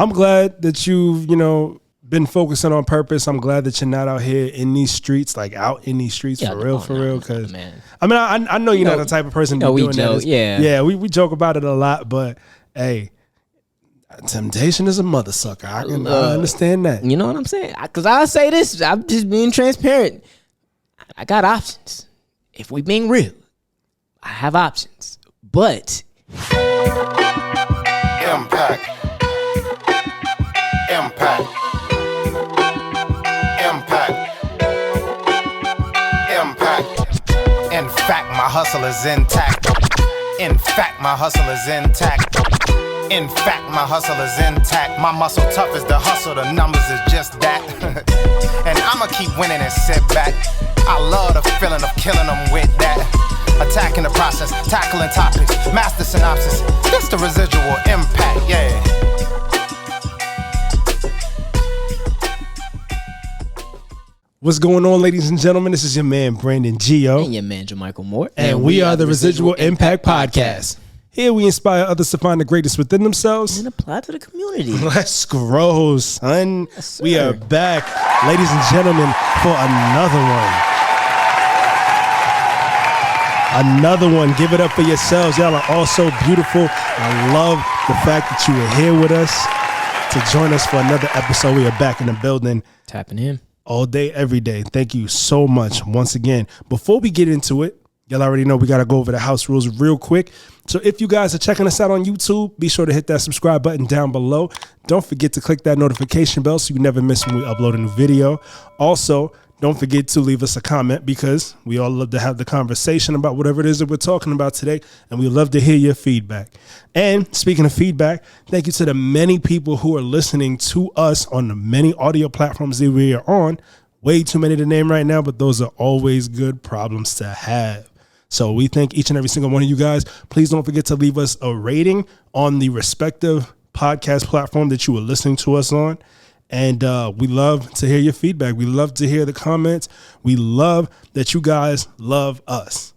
I'm glad that you've, been focusing on purpose. I'm glad that you're not out here in these streets, like out in these streets for real. Because I know you're not the type of person to be doing that. Yeah, we joke about it a lot, but hey, temptation is a mother sucker. I understand that. You know what I'm saying? Because I say this, I'm just being transparent. I got options. If we being real, I have options, but impact. In fact, my hustle is intact. In fact, my hustle is intact. In fact, my hustle is intact. My muscle tough as the hustle, the numbers is just that. And I'ma keep winning and sit back. I love the feeling of killing them with that. Attacking the process, tackling topics, master synopsis. This the residual impact, yeah. What's going on, ladies and gentlemen? This is your man, Brandon Gio. And your man, JaMichael Moore. And we are the Residual Impact Podcast. Here we inspire others to find the greatest within themselves. And apply to the community. Let's grow, son. Yes, we are back, ladies and gentlemen, for another one. Another one. Give it up for yourselves. Y'all are all so beautiful. I love the fact that you were here with us to join us for another episode. We are back in the building. Tapping in. All day, every day. Thank you so much once again. Before we get into it, y'all already know we got to go over the house rules real quick. So if you guys are checking us out on YouTube, be sure to hit that subscribe button down below. Don't forget to click that notification bell so you never miss when we upload a new video. Also, don't forget to leave us a comment because we all love to have the conversation about whatever it is that we're talking about today, and we love to hear your feedback. And speaking of feedback, thank you to the many people who are listening to us on the many audio platforms that we are on. Way too many to name right now, but those are always good problems to have. So we thank each and every single one of you guys. Please don't forget to leave us a rating on the respective podcast platform that you are listening to us on. And we love to hear your feedback. We love to hear the comments. We love that you guys love us.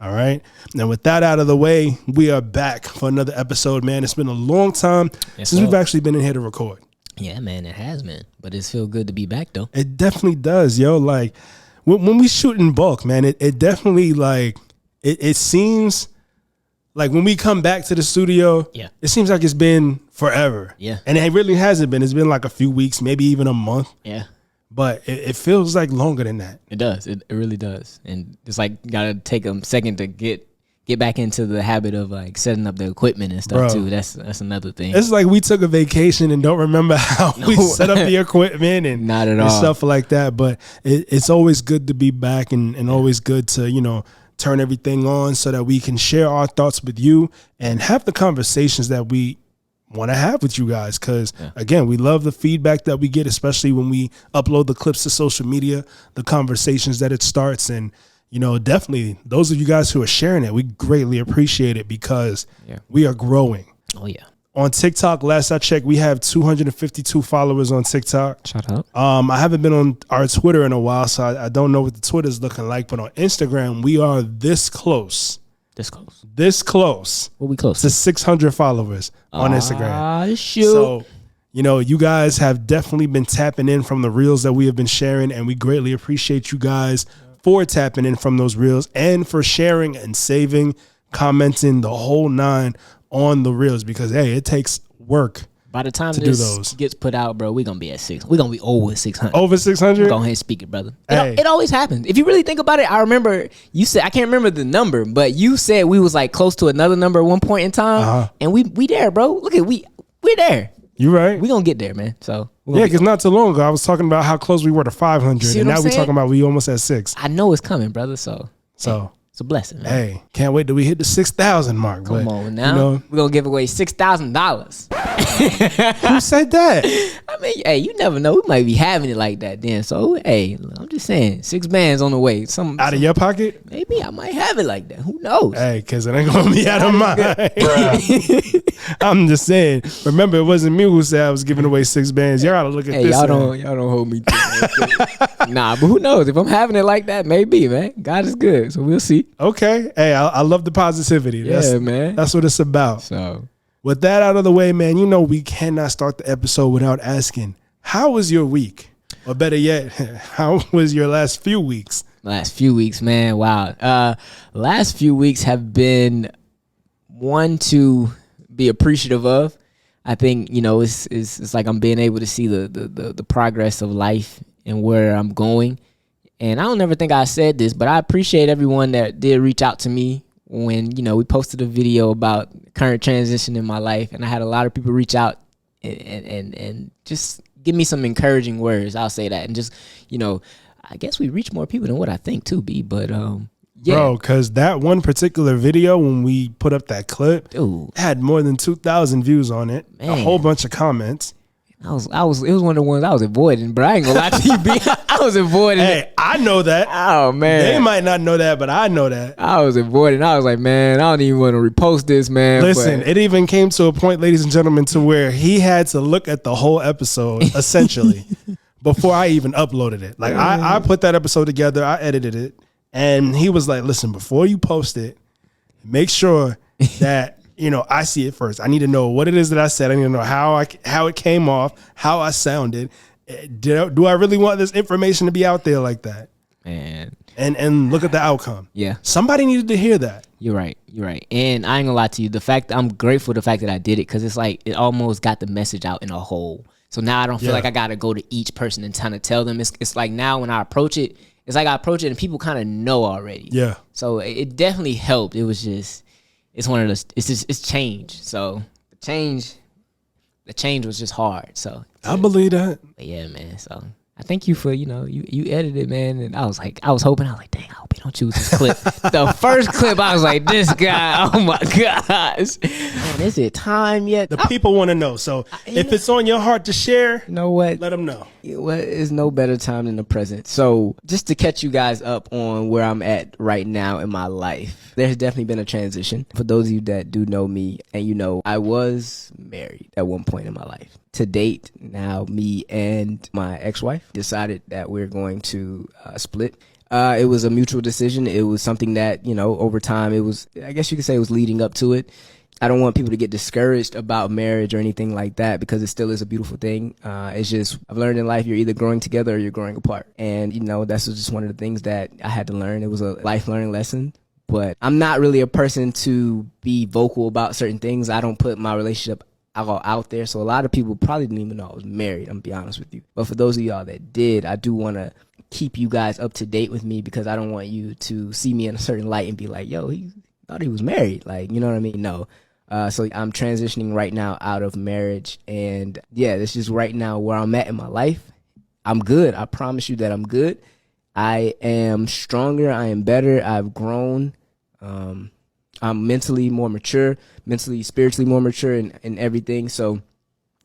All right. Now, with that out of the way, we are back for another episode, man. It's been a long time since we've actually been in here to record. Yeah, man, it has, man. But it's feel good to be back, though. It definitely does, yo. Like, when we shoot in bulk, man, it definitely, like, it seems like when we come back to the studio, it seems like it's been forever. Yeah. And it really hasn't been. It's been like a few weeks, maybe even a month. Yeah. But it feels like longer than that. It does. It really does. And it's like, got to take a second to get back into the habit of like setting up the equipment and stuff, too. That's another thing. It's like we took a vacation and don't remember how we set up the equipment and not at all stuff like that. But it's always good to be back and always good to, turn everything on so that we can share our thoughts with you and have the conversations that we want to have with you guys. Because, again, we love the feedback that we get, especially when we upload the clips to social media, the conversations that it starts. And, definitely those of you guys who are sharing it, we greatly appreciate it because we are growing. Oh, yeah. On TikTok, last I checked, we have 252 followers on TikTok. Shout out. I haven't been on our Twitter in a while, so I don't know what the Twitter is looking like. But on Instagram, we are this close. This close. What we close to 600 followers on Instagram. Shoot. So, you guys have definitely been tapping in from the reels that we have been sharing, and we greatly appreciate you guys for tapping in from those reels and for sharing and saving, commenting, the whole nine on the reels, because hey, it takes work. By the time this gets put out, bro, we're gonna be at 6. We're gonna be over 600. Over 600? Go ahead and speak it, brother. It always happens. If you really think about it, I remember you said, I can't remember the number, but you said we was like close to another number at one point in time, and we there, bro. Look at we're there. You right. We gonna get there, man. So because not too long ago I was talking about how close we were to 500, and now we're talking about we almost at 6. I know it's coming, brother. So. It's a blessing, man. Hey, can't wait till we hit the 6,000 mark. Come on now. We're going to give away $6,000. Who said that? I mean, hey, you never know. We might be having it like that then. So, hey, I'm just saying, 6 bands on the way. Out of your pocket? Maybe I might have it like that. Who knows? Hey, because it ain't going to be out of mine. I'm just saying. Remember, it wasn't me who said I was giving away 6 bands. Y'all got to look at this. Y'all don't hold me to that. Nah, but who knows? If I'm having it like that, maybe, man. God is good. So we'll see. Okay. Hey, I love the positivity. Man. That's what it's about. So with that out of the way, man, you know we cannot start the episode without asking, how was your week? Or better yet, how was your last few weeks? Last few weeks, man, wow. Last few weeks have been one to be appreciative of. I think, you know, it's like I'm being able to see the progress of life and where I'm going. And I don't ever think I said this, but I appreciate everyone that did reach out to me when, you know, we posted a video about current transition in my life. And I had a lot of people reach out and just give me some encouraging words. I'll say that. And just, you know, I guess we reach more people than what I think too, B. But yeah. Bro, because that one particular video, when we put up that clip, dude, had more than 2,000 views on it, man, a whole bunch of comments. It was one of the ones I was avoiding, but I ain't gonna lie to you, B. I was avoiding it. Hey, I know that. Oh, man. They might not know that, but I know that. I was avoiding. I was like, man, I don't even want to repost this, man. Listen, but it even came to a point, ladies and gentlemen, to where he had to look at the whole episode, essentially, before I even uploaded it. Like, I put that episode together, I edited it, and he was like, listen, before you post it, make sure that, you know, I see it first. I need to know what it is that I said. I need to know how it came off, how I sounded. Do I really want this information to be out there like that? Man. And look at the outcome. Yeah. Somebody needed to hear that. You're right. And I ain't gonna lie to you. I'm grateful for the fact that I did it, because it's like it almost got the message out in a whole. So now I don't feel like I gotta go to each person and kind of tell them. It's like now when I approach it, it's like I approach it and people kind of know already. Yeah. So it definitely helped. It was just, it's one of those, it's change. So the change was just hard. So I believe that. But yeah, man. So I thank you for, you know, you edited, man. And I was hoping, dang, I hope you don't choose this clip. The first clip, I was like, this guy, oh my gosh. Man, is it time yet? The people want to know. So if it's on your heart to share, you know what? Let them know. Well, is no better time than the present. So just to catch you guys up on where I'm at right now in my life, there's definitely been a transition. For those of you that do know me, and you know, I was married at one point in my life. To date, now me and my ex-wife decided that we're going to split. It was a mutual decision. It was something that, you know, over time, it was, I guess you could say it was leading up to it. I don't want people to get discouraged about marriage or anything like that, because it still is a beautiful thing. It's just, I've learned in life, you're either growing together or you're growing apart. And, you know, that's just one of the things that I had to learn. It was a life learning lesson. But I'm not really a person to be vocal about certain things. I don't put my relationship out there. So a lot of people probably didn't even know I was married, I'm gonna be honest with you. But for those of y'all that did, I do want to keep you guys up to date with me, because I don't want you to see me in a certain light and be like, yo, he thought he was married. Like, you know what I mean? No. So I'm transitioning right now out of marriage, and yeah, this is right now where I'm at in my life. I'm good. I promise you that I'm good. I am stronger. I am better. I've grown. I'm mentally more mature, mentally, spiritually more mature, and everything. So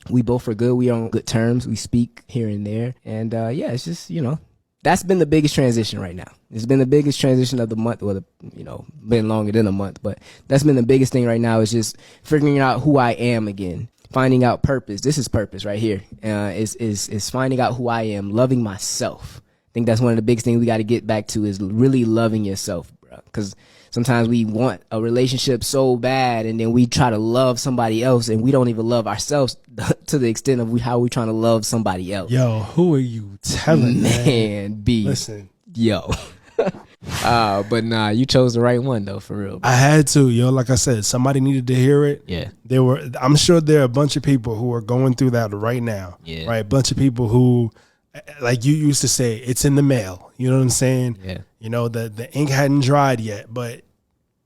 we both are good. We are on good terms. We speak here and there. And yeah, it's just, you know, that's been the biggest transition right now. It's been the biggest transition of the month, or you know, been longer than a month, but that's been the biggest thing right now, is just figuring out who I am again, finding out purpose. This is purpose right here. Is finding out who I am, loving myself. I think that's one of the biggest things we got to get back to, is really loving yourself, bro. Because sometimes we want a relationship so bad, and then we try to love somebody else, and we don't even love ourselves to the extent of how we trying to love somebody else. Yo, who are you telling, man? B. Listen. Yo. But nah, you chose the right one though, for real. I had to, yo. Like I said, somebody needed to hear it. Yeah. I'm sure there are a bunch of people who are going through that right now. Yeah. Right. A bunch of people who, like you used to say, it's in the mail. You know what I'm saying? Yeah. You know, the ink hadn't dried yet, but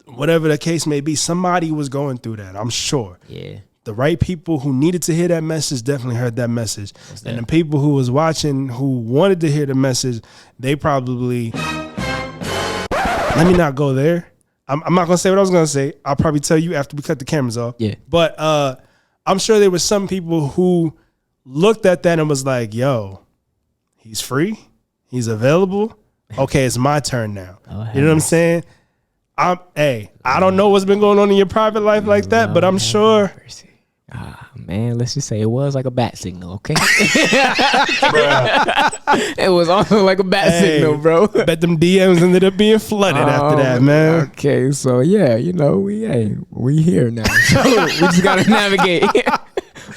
whatever the case may be, somebody was going through that, I'm sure. Yeah. The right people who needed to hear that message definitely heard that message. And the people who was watching who wanted to hear the message, they probably, let me not go there. I'm not going to say what I was going to say. I'll probably tell you after we cut the cameras off. Yeah. But I'm sure there were some people who looked at that and was like, yo, he's free. He's available. Okay, it's my turn now. You know what I'm saying? I don't know what's been going on in your private life like that, but I'm sure Man, let's just say it was like a bat signal, okay? It was also like a bat signal, bro. Bet them DMs ended up being flooded after that, man. Okay, so yeah, we here now. So we just gotta navigate.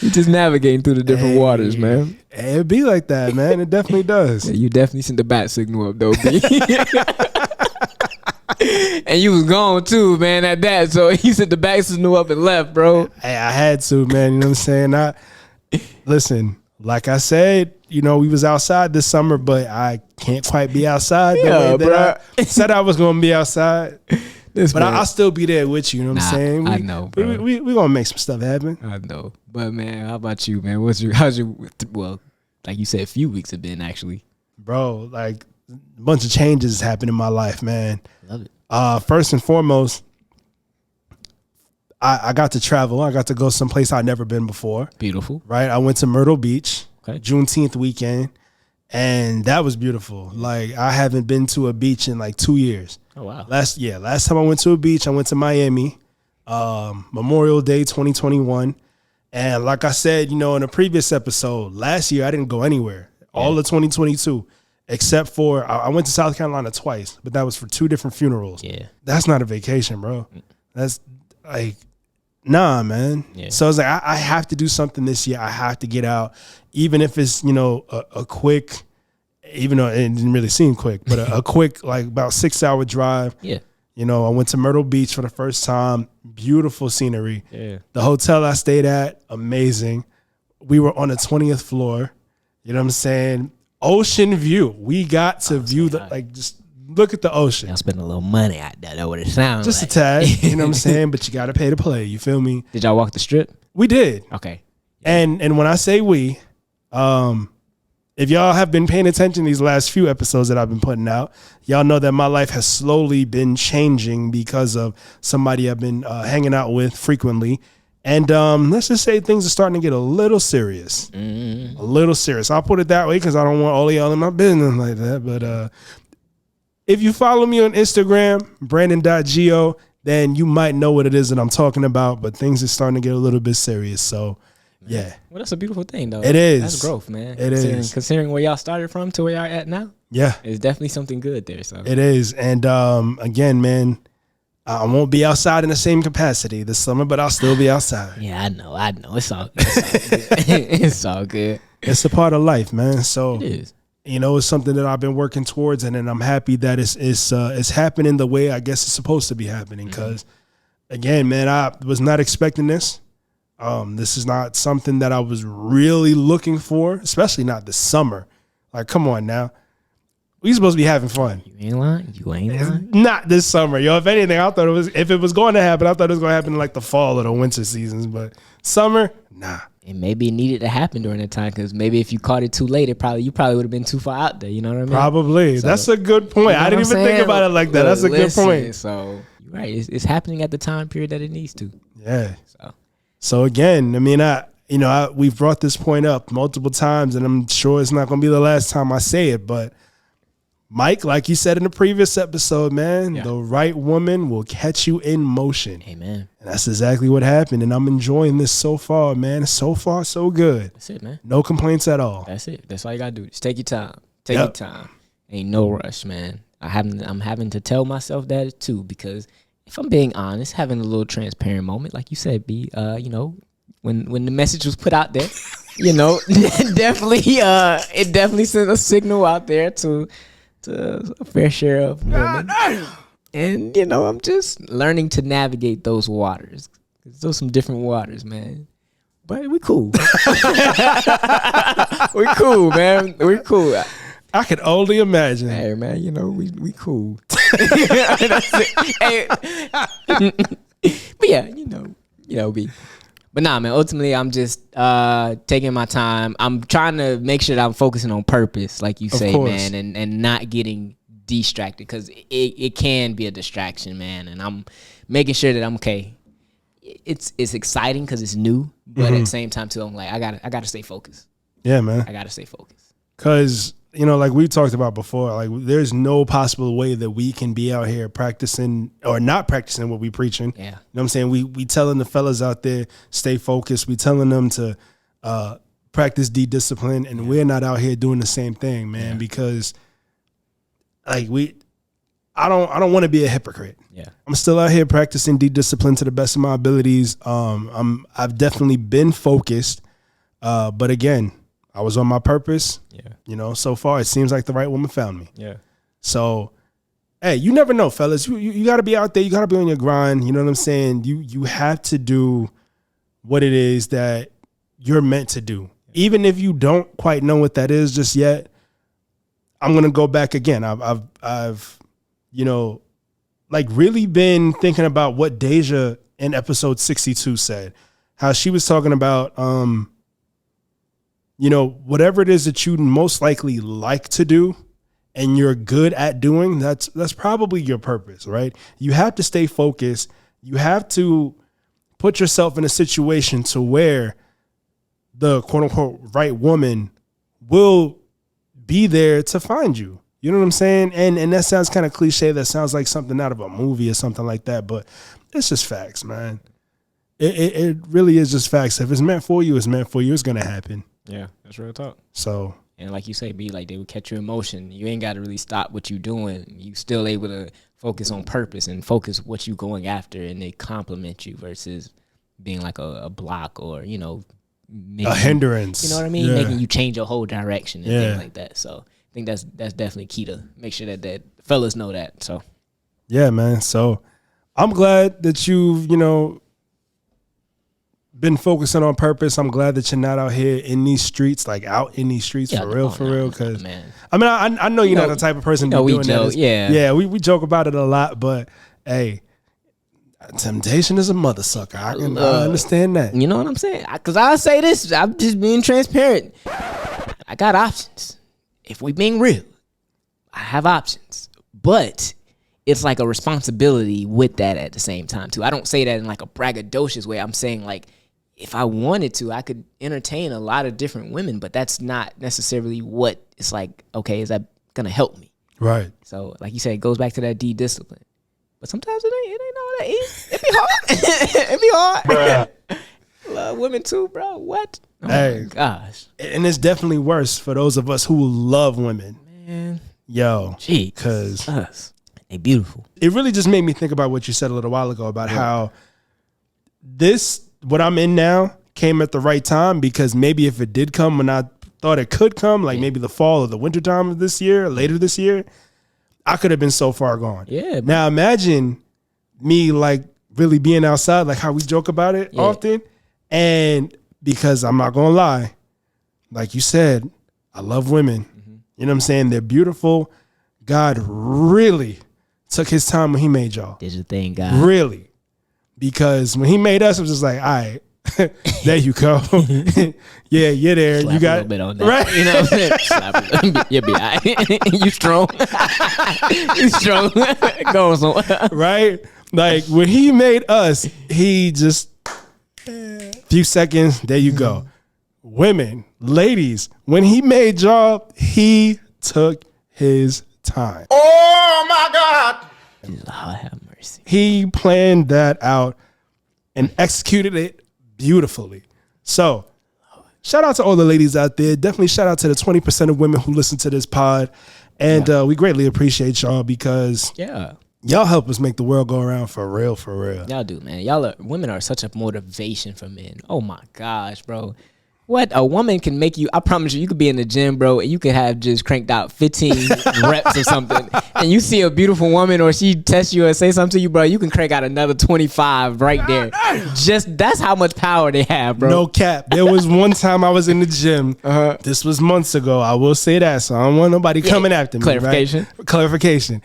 We just navigating through the different waters, man. It be like that, man. It definitely does. Yeah, you definitely sent the bat signal up, though, B. And you was gone too, man, at that. So he sent the bat signal up and left, bro. Hey, I had to, man. You know what I'm saying? Listen, like I said, we was outside this summer, but I can't quite be outside the way that I said I was going to be outside. But I'll still be there with you. You know what I'm saying? I know, bro. We gonna make some stuff happen. I know, but man, how about you, man? Well, like you said, a few weeks have been actually, bro. Like a bunch of changes happened in my life, man. Love it. First and foremost, I got to travel. I got to go someplace I'd never been before. Beautiful, right? I went to Myrtle Beach, okay. Juneteenth weekend, and that was beautiful. Like I haven't been to a beach in like 2 years. Oh wow! Last time I went to a beach, I went to Miami, Memorial Day 2021, and like I said, in a previous episode, last year I didn't go anywhere. All of 2022, except for I went to South Carolina twice, but that was for 2 different funerals. Yeah, that's not a vacation, bro. That's like, nah, man. Yeah. So I was like, I have to do something this year. I have to get out, even if it's a quick. Even though it didn't really seem quick, but a quick, like about 6-hour drive. Yeah. I went to Myrtle Beach for the first time. Beautiful scenery. Yeah. The hotel I stayed at, amazing. We were on the 20th floor. You know what I'm saying? Ocean view. We got to view just look at the ocean. Y'all spend a little money out there. That's what it sounds just like. a tad. You know what I'm saying? But you got to pay to play. You feel me? Did y'all walk the strip? We did. Okay. And when I say we, if y'all have been paying attention these last few episodes that I've been putting out, y'all know that my life has slowly been changing because of somebody I've been hanging out with frequently. And let's just say things are starting to get a little serious. Mm-hmm. A little serious. I'll put it that way because I don't want all of y'all in my business like that. But if you follow me on Instagram, Brandon.JaMichael, then you might know what it is that I'm talking about. But things are starting to get a little bit serious. So yeah. Well, that's a beautiful thing, though. It is. That's growth, man. It is. Considering where y'all started from to where y'all at now. Yeah. It's definitely something good there. So it is. And again, man, I won't be outside in the same capacity this summer, but I'll still be outside. Yeah, I know. It's all good. It's all good. It's a part of life, man. So it is. It's something that I've been working towards, and I'm happy that it's happening the way I guess it's supposed to be happening. Because again, man, I was not expecting this. This is not something that I was really looking for, especially not this summer. Like, come on now. We supposed to be having fun. You ain't lying. Not this summer, yo. If anything, I thought if it was going to happen, I thought it was going to happen in like the fall or the winter seasons. But summer, nah. And maybe it needed to happen during that time because maybe if you caught it too late, you probably would have been too far out there. You know what I mean? Probably. So, that's a good point. I didn't even think about it like that. That's a good point. So you're right. It's happening at the time period that it needs to. Yeah. So again, I mean, we've brought this point up multiple times, and I'm sure it's not going to be the last time I say it. But Mike, like you said in the previous episode, man, the right woman will catch you in motion. Amen. And that's exactly what happened. And I'm enjoying this so far, man. So far, so good. That's it, man. No complaints at all. That's it. That's all you got to do. Just take your time. Take your time. Ain't no rush, man. I'm having to tell myself that too, because if I'm being honest, having a little transparent moment, like you said, B, when the message was put out there, it definitely sent a signal out there to a fair share of women. And, I'm just learning to navigate those waters. Those some different waters, man. But we cool. We cool, man. We cool. I could only imagine. Hey, man, we cool. That's it. Hey. But yeah, B. But nah, man, ultimately, I'm just taking my time. I'm trying to make sure that I'm focusing on purpose, like you say, man, and not getting distracted, because it can be a distraction, man. And I'm making sure that I'm okay. It's exciting because it's new, but at the same time, too, I'm like, I gotta stay focused. Yeah, man. I gotta stay focused. Because you know, like we talked about before, like there's no possible way that we can be out here practicing or not practicing what we preaching. Yeah. You know what I'm saying? We telling the fellas out there, stay focused. We telling them to practice discipline, and we're not out here doing the same thing, man, because like I don't want to be a hypocrite. Yeah. I'm still out here practicing discipline to the best of my abilities. I've definitely been focused. But again, I was on my purpose. Yeah. You know, so far it seems like the right woman found me. Yeah. So, hey, you never know, fellas. You got to be out there. You got to be on your grind. You know what I'm saying? You have to do what it is that you're meant to do. Even if you don't quite know what that is just yet, I'm going to go back again. I've you know, like really been thinking about what Deja in episode 62 said, how she was talking about, you know, whatever it is that you most likely like to do and you're good at doing, that's probably your purpose, right? You have to stay focused. You have to put yourself in a situation to where the quote unquote right woman will be there to find you. You know what I'm saying? And that sounds kind of cliche. That sounds like something out of a movie or something like that. But it's just facts, man. It really is just facts. If it's meant for you, it's meant for you. It's going to happen. Yeah, that's real talk. So, and like you say, be like they would catch your emotion. You ain't got to really stop what you doing. You still able to focus on purpose and focus what you going after, and they compliment you versus being like a block or, you know, a hindrance. You know what I mean? Yeah. Making you change your whole direction and things like that. So I think that's definitely key to make sure that fellas know that. So yeah, man. So I'm glad that you've, you know, been focusing on purpose. I'm glad that you're not out here in these streets, like out in these streets for real. Because man. I mean, I know you're not the type of person to be doing joke, that. Yeah, we joke about it a lot, but hey, temptation is a mother sucker. I understand that. You know what I'm saying? Because I say this, I'm just being transparent. I got options. If we being real, I have options, but it's like a responsibility with that at the same time too. I don't say that in like a braggadocious way. I'm saying like, if I wanted to, I could entertain a lot of different women, but that's not necessarily what it's like, okay, is that going to help me? Right. So like you said, it goes back to that discipline. But sometimes it ain't all that easy. It be hard. It be hard. Love women too, bro. What? Oh hey, my gosh. And it's definitely worse for those of us who love women. Man. Yo. Gee. Because they beautiful. It really just made me think about what you said a little while ago about how what I'm in now came at the right time, because maybe if it did come when I thought it could come, like maybe the fall or the winter time of this year, later this year, I could have been so far gone. Yeah. Now imagine me like really being outside, like how we joke about it often. And because I'm not going to lie, like you said, I love women. Mm-hmm. You know what I'm saying? They're beautiful. God really took his time when he made y'all. Did your thing, God. Really. Because when he made us, it was just like, all right, there you go. Yeah, you're there. Slap you got a little bit on that. Right. You know what I'm saying? Slap a little bit. You'll be all right. You strong. You strong. Go on somewhere. Right? Like when he made us, he just few seconds, there you go. Women, ladies, when he made y'all, he took his time. Oh my God. Lord have mercy. He planned that out and executed it beautifully. So, shout out to all the ladies out there. Definitely shout out to the 20% of women who listen to this pod. And we greatly appreciate y'all, because y'all help us make the world go around for real, for real. Y'all do, man. Women are such a motivation for men. Oh my gosh, bro. What a woman can make you. I promise you could be in the gym, bro, and you could have just cranked out 15 reps or something, and you see a beautiful woman or she tests you or say something to you, bro, you can crank out another 25 right there. Just that's how much power they have, bro. No cap. There was one time I was in the gym. This was months ago. I will say that, so I don't want nobody coming after me. Clarification. Right? Clarification.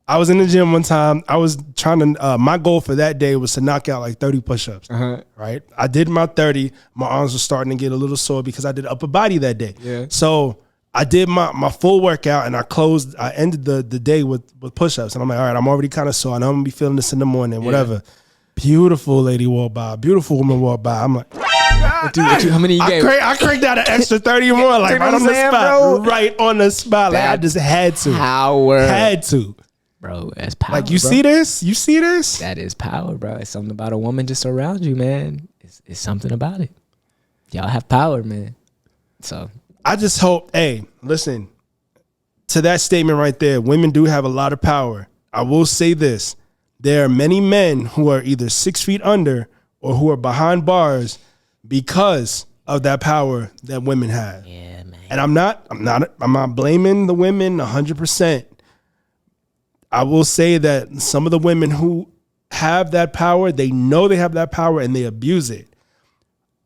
I was in the gym one time. I was trying to, my goal for that day was to knock out like 30 push-ups, right? I did my 30. My arms were starting to get a little sore because I did upper body that day. Yeah. So I did my full workout, and I ended the day with push-ups. And I'm like, all right, I'm already kind of sore. I know I'm going to be feeling this in the morning, whatever. Beautiful lady walked by. Beautiful woman walked by. I'm like, How many you gave? I cranked out an extra 30 more, like right on the spot. Bro? Right on the spot. Like I just had to. Power. Had to. Bro, that's power. Like you see this? You see this? That is power, bro. It's something about a woman just around you, man. It's something about it. Y'all have power, man. So I just hope, hey, listen, to that statement right there, women do have a lot of power. I will say this. There are many men who are either 6 feet under or who are behind bars because of that power that women have. Yeah, man. And I'm not blaming the women 100%. I will say that some of the women who have that power, they know they have that power and they abuse it.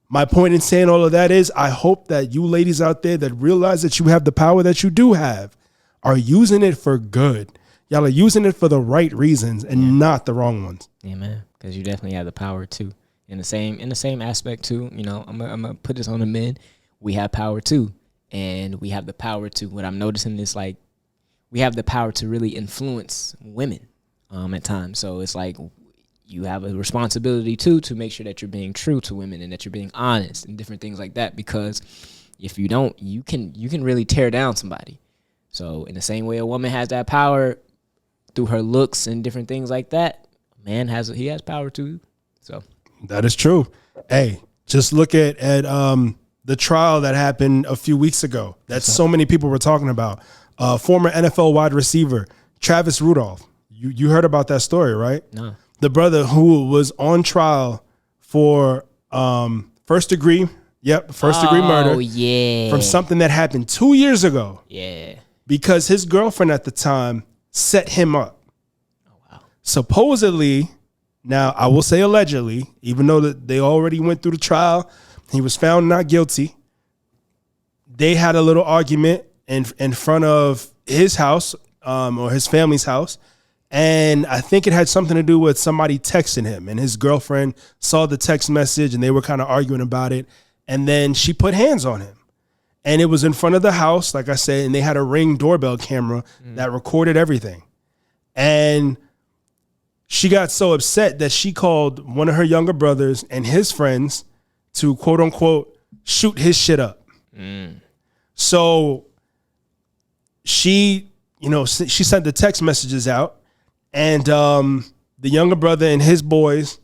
My point in saying all of that is I hope that you ladies out there that realize that you have the power that you do have are using it for good. Y'all are using it for the right reasons and not the wrong ones. Yeah, man. Because you definitely have the power too. In the same aspect too. You know, I'm gonna put this on the men. We have power too, and we have the power to. What I'm noticing is like we have the power to really influence women at times. So it's like you have a responsibility too to make sure that you're being true to women and that you're being honest and different things like that. Because if you don't, you can really tear down somebody. So in the same way a woman has that power through her looks and different things like that, man has power too. So that is true. Hey, just look at the trial that happened a few weeks ago that so many people were talking about. Former NFL wide receiver Travis Rudolph. You heard about that story, right? No. The brother who was on trial for first degree murder. Oh, yeah. From something that happened 2 years ago. Yeah. Because his girlfriend at the time set him up. Oh, wow. Supposedly, now I will say allegedly, even though that they already went through the trial, he was found not guilty. They had a little argument in front of his house or his family's house. And I think it had something to do with somebody texting him, and his girlfriend saw the text message and they were kind of arguing about it. And then she put hands on him, and it was in front of the house, like I said, and they had a Ring doorbell camera that recorded everything. And she got so upset that she called one of her younger brothers and his friends to quote unquote shoot his shit up. So she sent the text messages out. And the younger brother and his boys,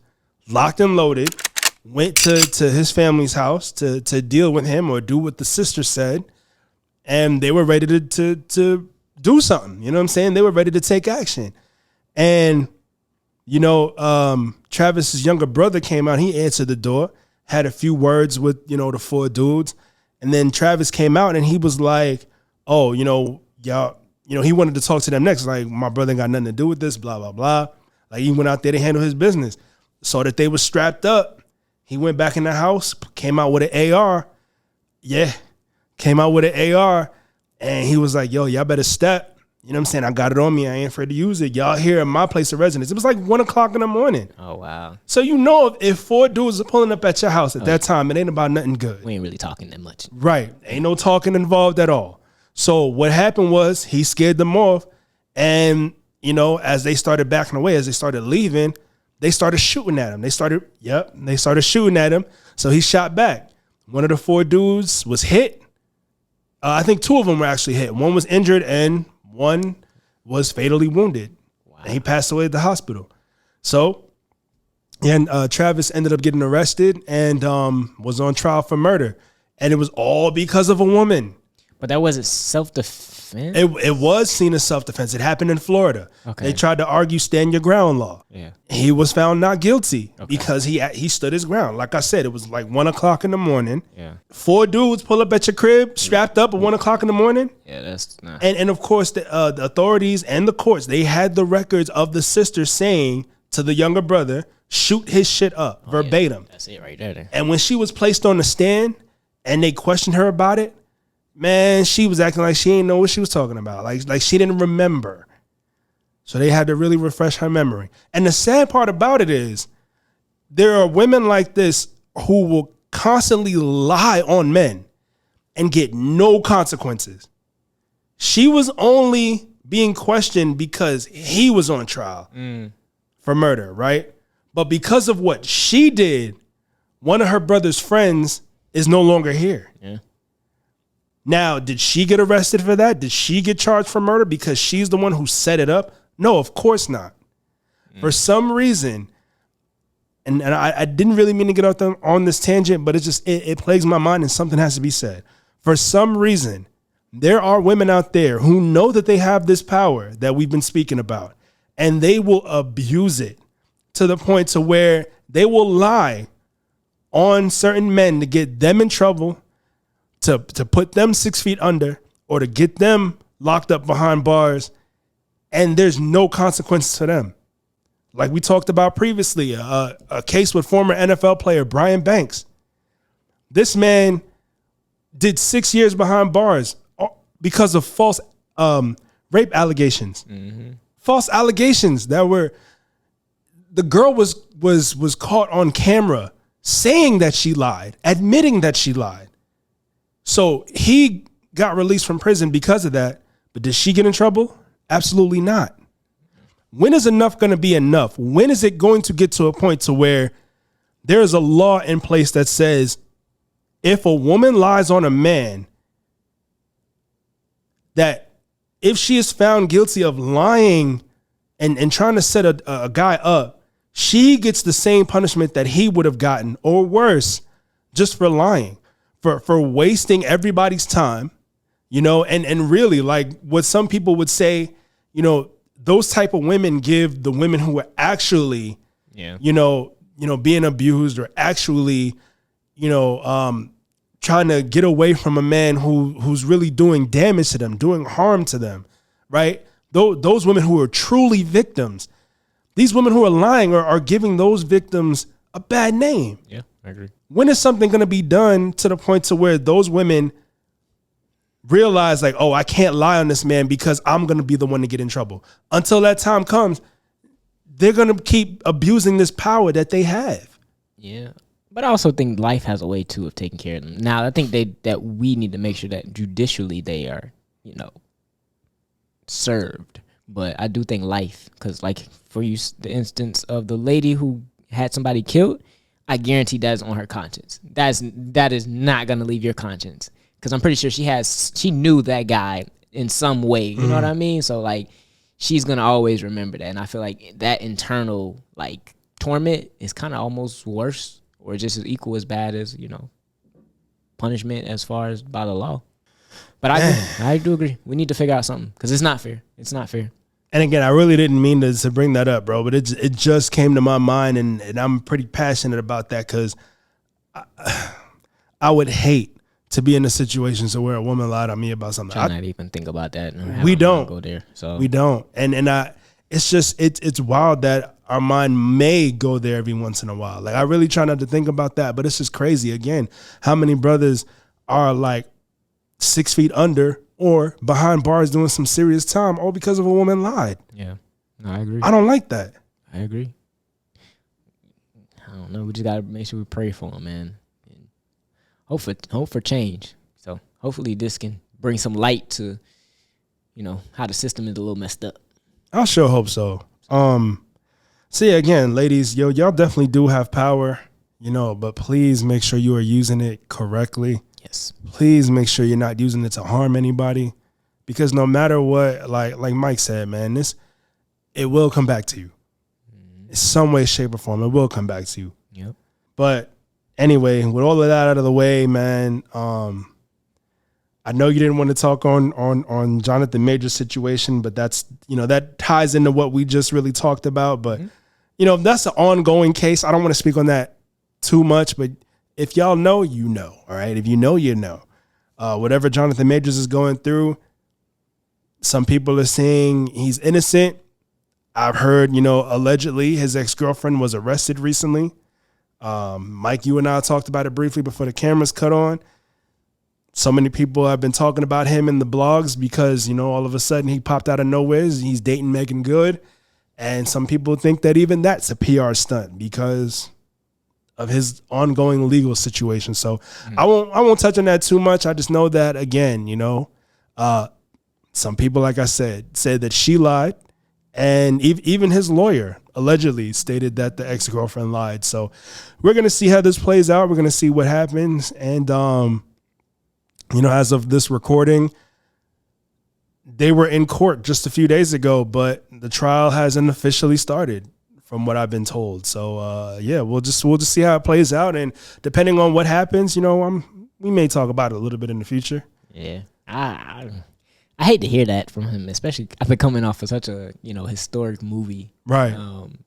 locked and loaded, went to his family's house to deal with him or do what the sister said. And they were ready to do something. You know what I'm saying? They were ready to take action. And, Travis's younger brother came out. He answered the door, had a few words with, the four dudes. And then Travis came out and he was like, oh, y'all. He wanted to talk to them next. Like, my brother ain't got nothing to do with this, blah, blah, blah. Like, he went out there to handle his business. Saw that they were strapped up. He went back in the house, came out with an AR. Yeah, came out with an AR. And he was like, yo, y'all better step. You know what I'm saying? I got it on me. I ain't afraid to use it. Y'all here at my place of residence. It was like 1 o'clock in the morning. Oh, wow. So if four dudes are pulling up at your house at that time, it ain't about nothing good. We ain't really talking that much. Right. Ain't no talking involved at all. So what happened was he scared them off, and as they started backing away, as they started leaving, they started shooting at him. They started shooting at him. So he shot back. One of the four dudes was hit. I think two of them were actually hit. One was injured and one was fatally wounded. Wow. And he passed away at the hospital. So, and Travis ended up getting arrested and was on trial for murder, and it was all because of a woman. But that wasn't self-defense? It was seen as self-defense. It happened in Florida. Okay. They tried to argue stand your ground law. Yeah. He was found not guilty because he stood his ground. Like I said, it was like 1 o'clock in the morning. Yeah. Four dudes pull up at your crib, strapped up at 1 o'clock in the morning. Yeah, that's not. And of course, the authorities and the courts, they had the records of the sister saying to the younger brother, shoot his shit up, verbatim. Yeah. That's it right there. And when she was placed on the stand and they questioned her about it, man, she was acting like she didn't know what she was talking about. Like she didn't remember. So they had to really refresh her memory. And the sad part about it is there are women like this who will constantly lie on men and get no consequences. She was only being questioned because he was on trial for murder, right? But because of what she did, one of her brother's friends is no longer here. Yeah. Now, did she get arrested for that? Did she get charged for murder because she's the one who set it up? No, of course not. For some reason, and I didn't really mean to get on this tangent, but it plagues my mind and something has to be said. For some reason, there are women out there who know that they have this power that we've been speaking about, and they will abuse it to the point to where they will lie on certain men to get them in trouble, to put them 6 feet under, or to get them locked up behind bars, and there's no consequence to them. Like we talked about previously, a case with former NFL player Brian Banks. This man did 6 years behind bars because of false rape allegations. Mm-hmm. False allegations that were, the girl was caught on camera saying that she lied, admitting that she lied. So he got released from prison because of that. But did she get in trouble? Absolutely not. When is enough going to be enough? When is it going to get to a point to where there is a law in place that says if a woman lies on a man, that if she is found guilty of lying and trying to set a guy up, she gets the same punishment that he would have gotten, or worse, just for lying, for wasting everybody's time, and really, like what some people would say, those type of women give the women who are actually, being abused or actually, trying to get away from a man who's really doing damage to them, doing harm to them, right? Those women who are truly victims, these women who are lying are giving those victims a bad name. Yeah, I agree. When is something going to be done to the point to where those women realize like, oh, I can't lie on this man because I'm going to be the one to get in trouble? Until that time comes, they're going to keep abusing this power that they have. Yeah. But I also think life has a way too of taking care of them. Now, I think that we need to make sure that judicially they are, served. But I do think life, because like for you, the instance of the lady who had somebody killed, I guarantee that is on her conscience. That is not going to leave your conscience. Because I'm pretty sure she knew that guy in some way. You know what I mean? So, like, she's going to always remember that. And I feel like that internal, like, torment is kind of almost worse or just as equal as bad as, punishment as far as by the law. But I do agree. We need to figure out something because it's not fair. It's not fair. And again, I really didn't mean to bring that up, bro, but it just came to my mind, and I'm pretty passionate about that because I would hate to be in a situation where a woman lied on me about something. I not even think about that. We don't go there. So we don't, and it's wild that our mind may go there every once in a while. Like I really try not to think about that, but it's just crazy. Again, how many brothers are like 6 feet under or behind bars doing some serious time, all because of a woman lied? Yeah, no, I agree. I don't like that. I agree. I don't know. We just gotta make sure we pray for them, man. And hope for change. So hopefully this can bring some light to, how the system is a little messed up. I sure hope so. So yeah, again, ladies, y'all definitely do have power, but please make sure you are using it correctly. Yes. Please make sure you're not using it to harm anybody, because no matter what, like Mike said, man, it will come back to you. In some way, shape, or form, it will come back to you. Yep. But anyway, with all of that out of the way, man, I know you didn't want to talk on Jonathan Major's situation, but that's, that ties into what we just really talked about. But, that's an ongoing case. I don't want to speak on that too much, but if y'all know, you know, all right? If you know, you know. Whatever Jonathan Majors is going through, some people are saying he's innocent. I've heard, allegedly his ex-girlfriend was arrested recently. Mike, you and I talked about it briefly before the cameras cut on. So many people have been talking about him in the blogs because, all of a sudden he popped out of nowhere. He's dating Megan Good. And some people think that even that's a PR stunt because of his ongoing legal situation. So I won't touch on that too much. I just know that, again, some people, like I said that she lied And even his lawyer allegedly stated that the ex-girlfriend lied. So we're going to see how this plays out. We're going to see what happens. And, as of this recording, they were in court just a few days ago, but the trial hasn't officially started from what I've been told. So, we'll just see how it plays out. And depending on what happens, we may talk about it a little bit in the future. Yeah. I hate to hear that from him, especially after coming off of such a, historic movie. Right. And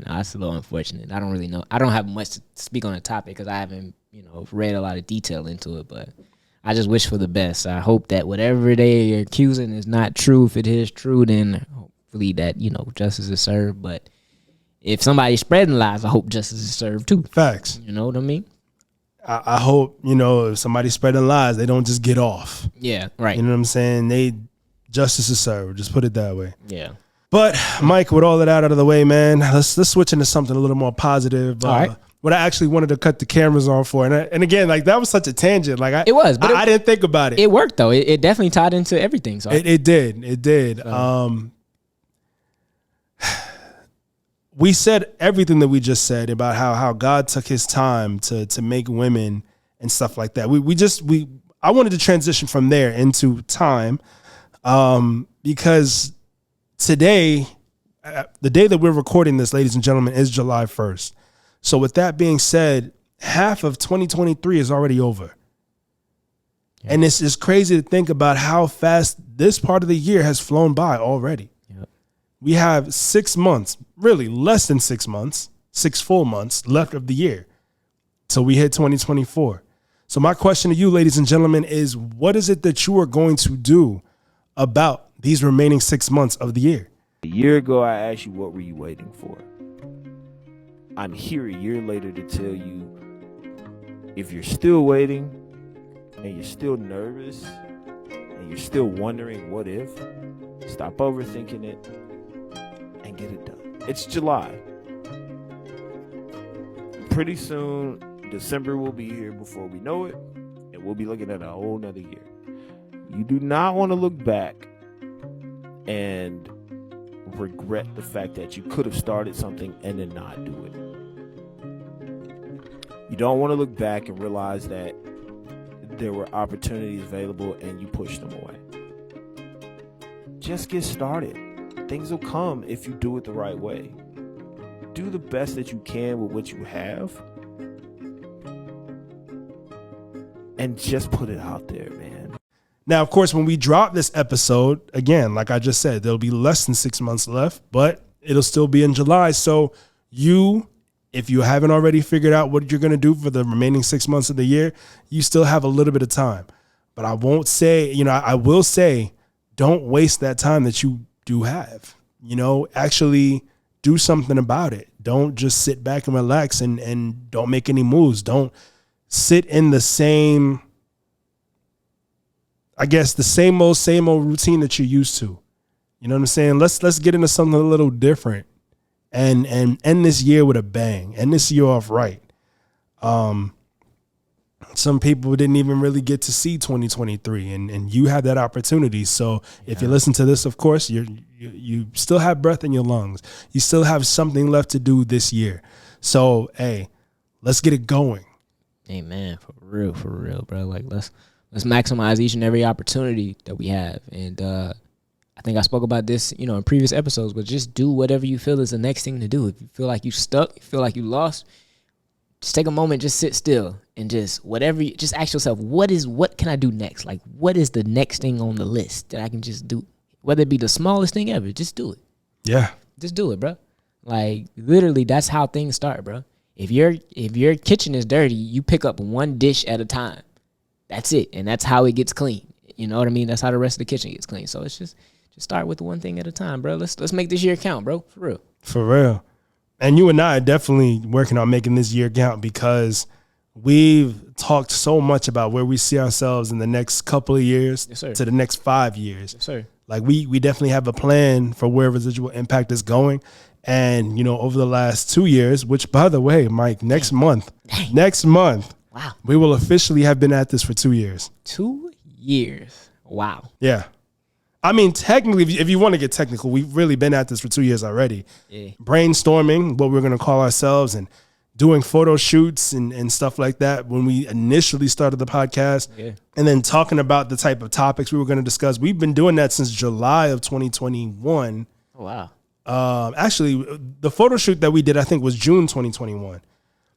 that's a little unfortunate. I don't really know. I don't have much to speak on the topic because I haven't, read a lot of detail into it, but I just wish for the best. I hope that whatever they're accusing is not true. If it is true, then hopefully that, justice is served. But if somebody's spreading lies, I hope justice is served too. Facts. You know what I mean? I hope, if somebody's spreading lies, they don't just get off. Yeah, right. You know what I'm saying? Justice is served. Just put it that way. Yeah. But, Mike, with all of that out of the way, man, let's switch into something a little more positive. All right. What I actually wanted to cut the cameras on for. And again, that was such a tangent. It was. But I didn't think about it. It worked, though. It definitely tied into everything. So It did. It did. So. We said everything that we just said about how God took his time to make women and stuff like that. I wanted to transition from there into time because today, the day that we're recording this, ladies and gentlemen, is July 1st. So with that being said, half of 2023 is already over. Yeah. And it's crazy to think about how fast this part of the year has flown by already. We have 6 months, really less than 6 months, 6 full months left of the year till we hit 2024. So my question to you, ladies and gentlemen, is what is it that you are going to do about these remaining 6 months of the year? A year ago, I asked you, what were you waiting for? I'm here a year later to tell you, if you're still waiting and you're still nervous and you're still wondering what if, stop overthinking it and get it done. It's July. Pretty soon, December will be here before we know it, and we'll be looking at a whole nother year. You do not want to look back and regret the fact that you could have started something and then not do it. You don't want to look back and realize that there were opportunities available and you pushed them away. Just get started. Things will come if you do it the right way. Do the best that you can with what you have. And just put it out there, man. Now, of course, when we drop this episode, again, like I just said, there'll be less than 6 months left, but it'll still be in July. So if you haven't already figured out what you're going to do for the remaining 6 months of the year, you still have a little bit of time. But I won't say, I will say, don't waste that time that you do have. Actually do something about it. Don't just sit back and relax and don't make any moves. Don't sit in the same, the same old routine that you're used to. You know what I'm saying? Let's get into something a little different and end this year with a bang. End this year off right. Some people didn't even really get to see 2023, and you had that opportunity. So if you listen to this, of course, you still have breath in your lungs. You still have something left to do this year. So, hey, let's get it going. Amen. For real, bro. Let's maximize each and every opportunity that we have. And I think I spoke about this, in previous episodes, but just do whatever you feel is the next thing to do. If you feel like you stuck, you feel like you lost, just take a moment, just sit still and just just ask yourself, what can I do next? What is the next thing on the list that I can just do? Whether it be the smallest thing ever, just do it. Yeah. Just do it, bro. Literally, that's how things start, bro. If your kitchen is dirty, you pick up one dish at a time. That's it. And that's how it gets clean. You know what I mean? That's how the rest of the kitchen gets clean. So it's just start with one thing at a time, bro. Let's make this year count, bro. For real. For real. And you and I are definitely working on making this year count because we've talked so much about where we see ourselves in the next couple of years to the next 5 years. Yes, sir. We definitely have a plan for where Residual Impact is going. And, over the last 2 years, which, by the way, Mike, next month, wow, we will officially have been at this for 2 years. 2 years. Wow. Yeah. I mean, technically, if you want to get technical, we've really been at this for 2 years already. Yeah. Brainstorming what we're going to call ourselves and doing photo shoots and stuff like that when we initially started the podcast. Yeah. And then talking about the type of topics we were going to discuss. We've been doing that since July of 2021. Oh, wow. Actually, the photo shoot that we did, I think, was June 2021.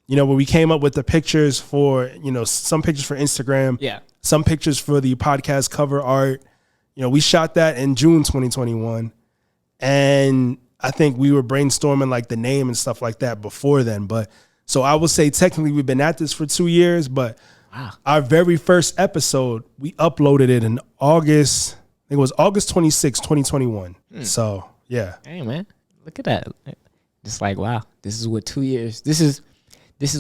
You know, where we came up with the pictures for, you know, some pictures for Instagram. Yeah. Some pictures for the podcast cover art. You know, we shot that in June 2021. And I think we were brainstorming like the name and stuff like that before then. But so I would say technically we've been at this for 2 years, but Wow. our very first episode, we uploaded it in August. I think it was August 26, 2021. So yeah. Hey, man, look at that. It's like, wow, this is what 2 years, this is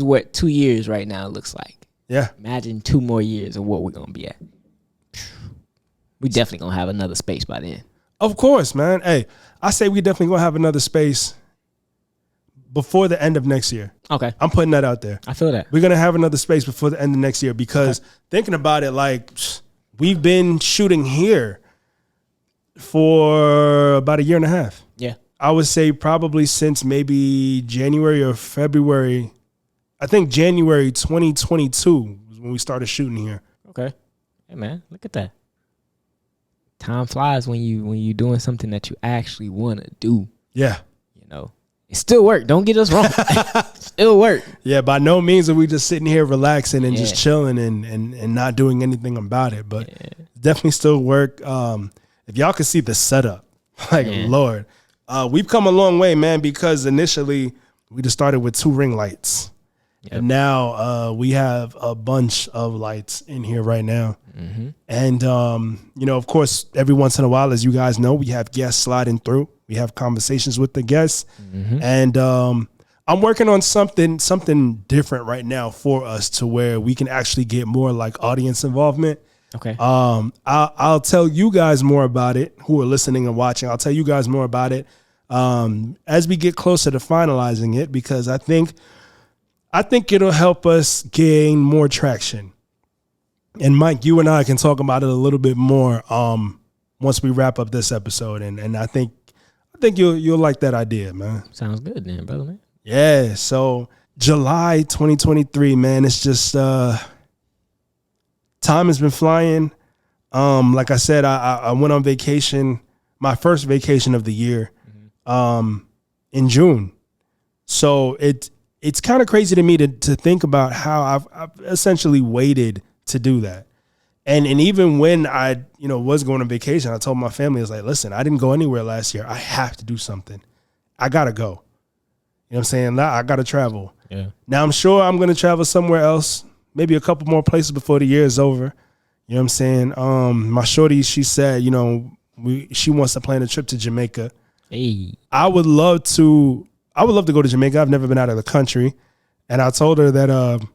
what 2 years right now looks like. Yeah. Imagine 2 more years of what we're going to be at. We definitely going to have another space by then. Of course, man. Hey, I say we definitely gonna have another space before the end of next year. Okay. I'm putting that out there. I feel that. We're gonna have another space before the end of next year because thinking about it, like we've been shooting here for about a year and a half. Yeah. I would say probably since maybe January or February. I think January 2022 was when we started shooting here. Okay. Hey, man, look at that. Time flies when you doing something that you actually want to do. Yeah. You know, it still work. Don't get us wrong. Still work. Yeah, by no means are we just sitting here relaxing and just Yeah. chilling and not doing anything about it. But definitely still work. If y'all can see the setup, like Lord, we've come a long way, man. Because initially we just started with 2 ring lights, and now we have a bunch of lights in here right now. Mm-hmm. And you know, of course, every once in a while, as you guys know, we have guests sliding through. We have conversations with the guests, and I'm working on something different right now for us to where we can actually get more like audience involvement. Okay. I'll tell you guys more about it who are listening and watching. I'll tell you guys more about it as we get closer to finalizing it, because I think it'll help us gain more traction. And Mike, you and I can talk about it a little bit more once we wrap up this episode, and I think you'll like that idea, man. Sounds good then, brother, man. Yeah. So July 2023, man, it's just time has been flying. Like I said, I went on vacation, my first vacation of the year, in June. So it's kind of crazy to me to think about how I've essentially waited to do that. And even when I, was going on vacation, I told my family, I was like, listen, I didn't go anywhere last year. I have to do something. I got to go. You know what I'm saying? I got to travel. Yeah. Now I'm sure I'm going to travel somewhere else, maybe a couple more places before the year is over. You know what I'm saying? My shorty, she said, she wants to plan a trip to Jamaica. Hey. I would love to go to Jamaica. I've never been out of the country. And I told her that,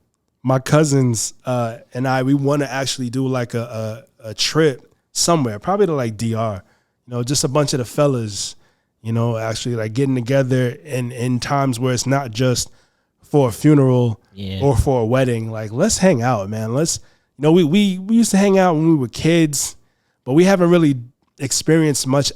my cousins and we want to actually do like a trip somewhere, probably to like DR, just a bunch of the fellas, actually like getting together in times where it's not just for a funeral or for a wedding. Like, let's hang out, man. We used to hang out when we were kids, but we haven't really experienced much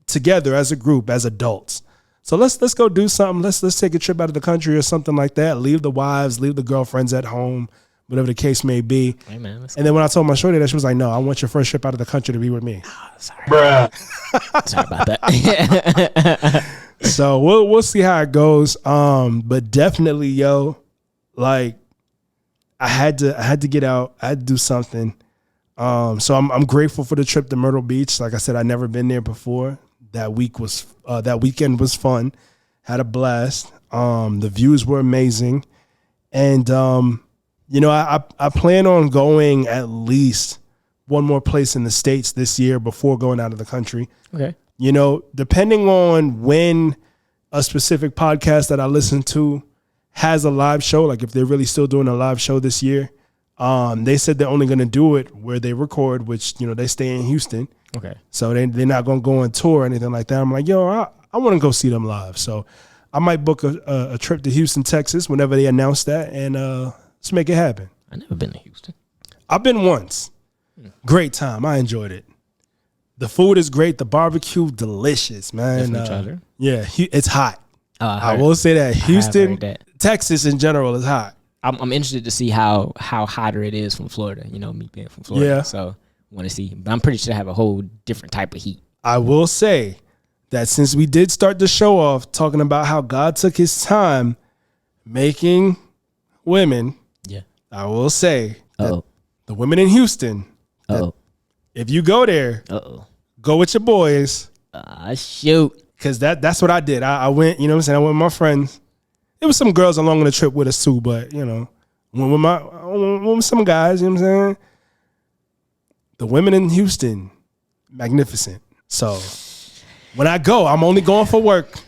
together as a group, as adults. So let's go do something. Let's take a trip out of the country or something like that. Leave the wives, leave the girlfriends at home, whatever the case may be. Hey, man, and then when I told my shorty that, she was like, "No, I want your first trip out of the country to be with me." Oh, sorry, bruh. Sorry about that. So we'll see how it goes. But definitely, like I had to get out. I had to do something. So I'm grateful for the trip to Myrtle Beach. Like I said, I'd never been there before. That weekend was fun. Had a blast. The views were amazing. And, I plan on going at least one more place in the States this year before going out of the country. Okay. Depending on when a specific podcast that I listen to has a live show, like if they're really still doing a live show this year, they said they're only going to do it where they record, which, they stay in Houston. Okay. So they're not going to go on tour or anything like that. I'm like, I want to go see them live. So I might book a trip to Houston, Texas whenever they announce that, and let's make it happen. I've never been to Houston. I've been once. Great time. I enjoyed it. The food is great. The barbecue, delicious, man. Definitely tried it. Yeah, it's hot. I will say that. Houston, heard that. Texas in general is hot. I'm interested to see how hotter it is from Florida. You know, me being from Florida. Yeah. So want to see. But I'm pretty sure they have a whole different type of heat. I will say that since we did start the show off talking about how God took his time making women, Yeah. I will say that Uh-oh. the women in Houston, Uh-oh. if you go there, Uh-oh. go with your boys. Shoot. Cause that's what I did. I went, you know what I'm saying? I went with my friends. There was some girls along on the trip with us too, but you know, went with some guys, you know what I'm saying? The women in Houston, magnificent. So when I go, I'm only going for work.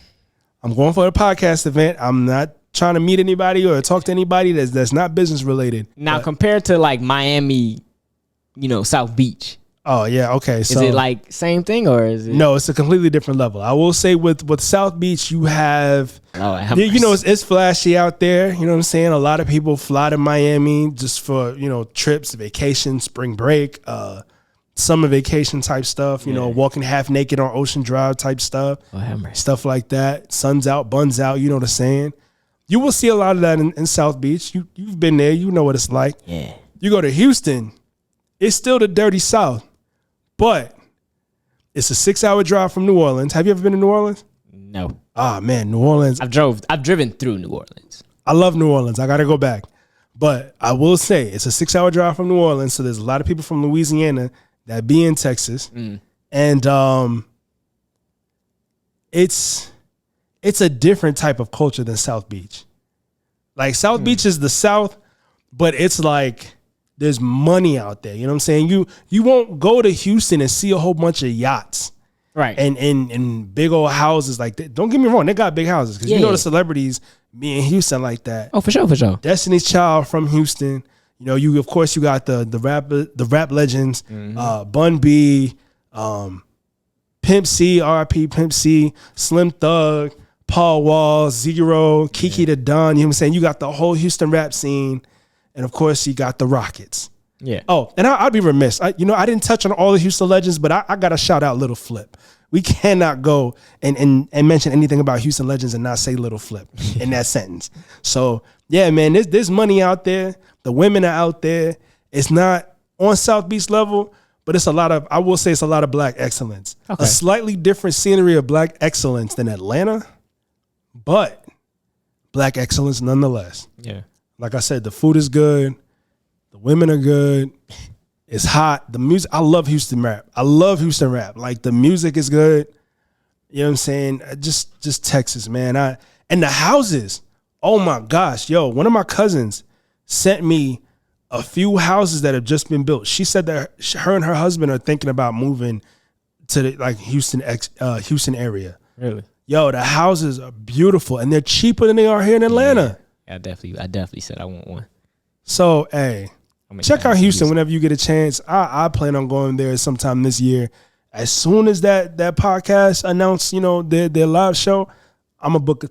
I'm going for a podcast event. I'm not trying to meet anybody or talk to anybody that's not business related. Now But- compared to like Miami, you know, South Beach, Oh yeah, okay. So is it like same thing or is it? no, it's a completely different level. I will say with South Beach, you have you know, it's flashy out there. You know what I'm saying? A lot of people fly to Miami just for, you know, trips, vacation, spring break, summer vacation type stuff, you know, walking half naked on Ocean Drive type stuff, stuff like that. Sun's out, buns out, you know what I'm saying? You will see a lot of that in South Beach. You've been there, you know what it's like. Yeah. You go to Houston, it's still the dirty South, but it's a 6-hour drive from New Orleans. Have you ever been to New Orleans? No. Ah, man, New Orleans. I've driven through New Orleans. I love New Orleans. I got to go back. But I will say it's a 6-hour drive from New Orleans. So there's a lot of people from Louisiana that be in Texas. And it's a different type of culture than South Beach. Like South Beach is the South, but it's like there's money out there. You know what I'm saying? You won't go to Houston and see a whole bunch of yachts. Right. And big old houses like that. Don't get me wrong, they got big houses because you know Yeah. the celebrities be in Houston like that. Oh, for sure. Destiny's Child from Houston. You know, you got the rap legends, Bun B, Pimp C, RP Pimp C, Slim Thug, Paul Wall, Zero, Kiki the Don. You know what I'm saying? You got the whole Houston rap scene, and of course you got the Rockets. Yeah. Oh, and I'd be remiss. I didn't touch on all the Houston legends, but I got to shout out Little Flip. We cannot go and mention anything about Houston legends and not say Little Flip in that sentence. So, yeah, man, there's money out there. The women are out there. It's not on South Beach level, but it's a lot of black excellence. Okay. A slightly different scenery of black excellence than Atlanta, but black excellence nonetheless. Yeah. Like I said, the food is good. The women are good. It's hot. The music, I love Houston rap. Like the music is good. You know what I'm saying? Just Texas, man. And the houses. Oh my gosh, yo, one of my cousins sent me a few houses that have just been built. She said that her and her husband are thinking about moving to the Houston area. Really? Yo, the houses are beautiful and they're cheaper than they are here in Atlanta. Yeah, I definitely said I want one. So, hey, check out Houston whenever you get a chance. I plan on going there sometime this year. As soon as that podcast announced, you know, their live show, I'm gonna book